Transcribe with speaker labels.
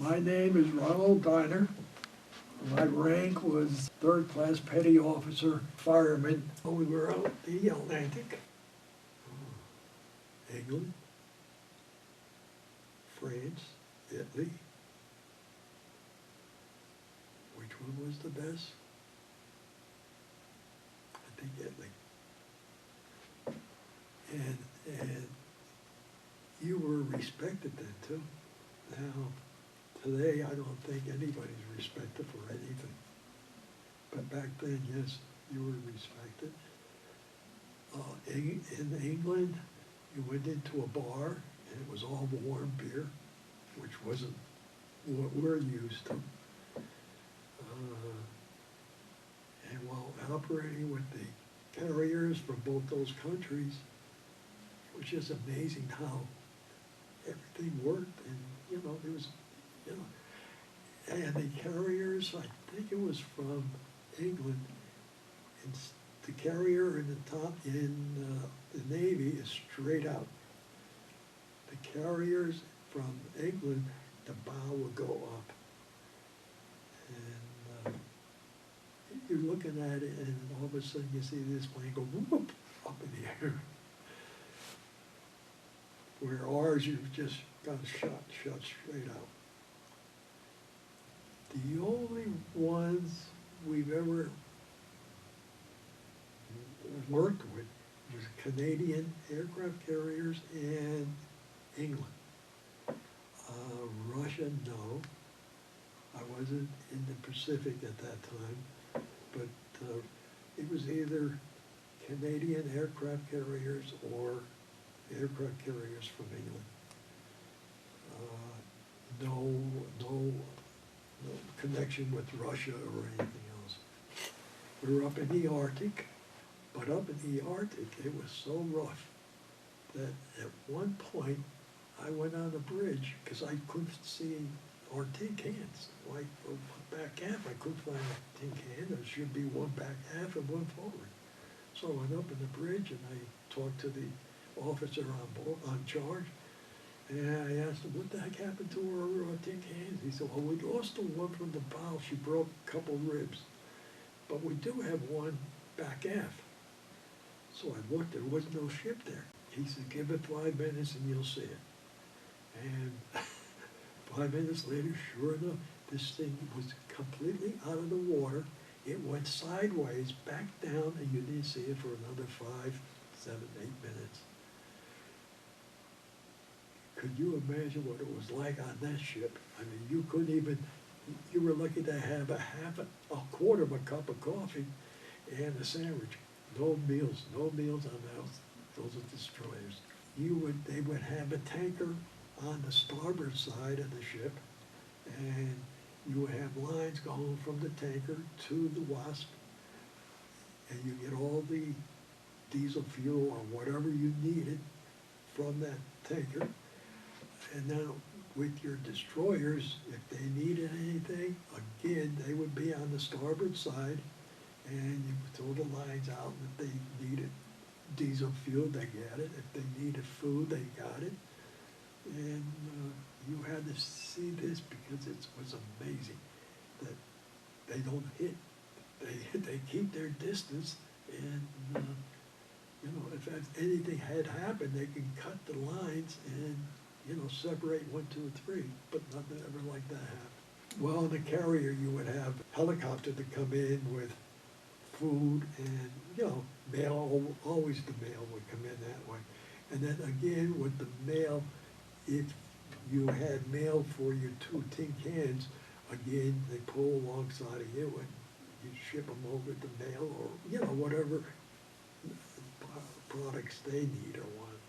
Speaker 1: My name is Ronald Diner. My rank was third-class petty officer, fireman. We were out the Atlantic. England, France, Italy. Which one was the best? I think Italy. And you were respected then too. Now, today I don't think anybody's respected for anything. But back then, yes, you were respected. In England, you went into a bar and it was all warm beer, which wasn't what we're used to. And while operating with the carriers from both those countries, it was just amazing how everything worked, and there was, and the carriers, I think it was from England, and the carrier in the top in the Navy is straight out. The carriers from England, the bow will go up, and you're looking at it, and all of a sudden you see this plane go whoop up in the air. Where ours, you've just got shot straight out. The only ones we've ever worked with was Canadian aircraft carriers and England. Russia, no. I wasn't in the Pacific at that time, but it was either Canadian aircraft carriers or aircraft carriers from England. No connection with Russia or anything else. We were up in the Arctic, but up in the Arctic it was so rough that at one point I went on a bridge because I couldn't see our tin cans. Like back half, I couldn't find a tin can. There should be one back half and one forward. So I went up in the bridge and I talked to the officer on charge, and I asked him, what the heck happened to our tin cans? He said, well, we lost the one from the bow. She broke a couple ribs, but we do have one back aft. So I looked, there was no ship there. He said, give it 5 minutes and you'll see it. And 5 minutes later, sure enough, this thing was completely out of the water. It went sideways, back down, and you didn't see it for another 5, 7, 8 minutes. Could you imagine what it was like on that ship? I mean, you couldn't even, you were lucky to have a quarter of a cup of coffee and a sandwich. No meals on those are destroyers. They would have a tanker on the starboard side of the ship, and you would have lines going from the tanker to the Wasp, and you get all the diesel fuel or whatever you needed from that tanker. And then with your destroyers, if they needed anything, again, they would be on the starboard side, and you would throw the lines out. If they needed diesel fuel, they got it. If they needed food, they got it. And you had to see this because it was amazing that they don't hit. They keep their distance, and if anything had happened, they can cut the lines and separate 1, 2, and 3. But nothing ever like that happened. Well, in the carrier, you would have helicopter to come in with food and mail. Always the mail would come in that way. And then again with the mail, if you had mail for your 2 tin cans, again they pull alongside of you and you ship them over the mail or whatever products they need or want.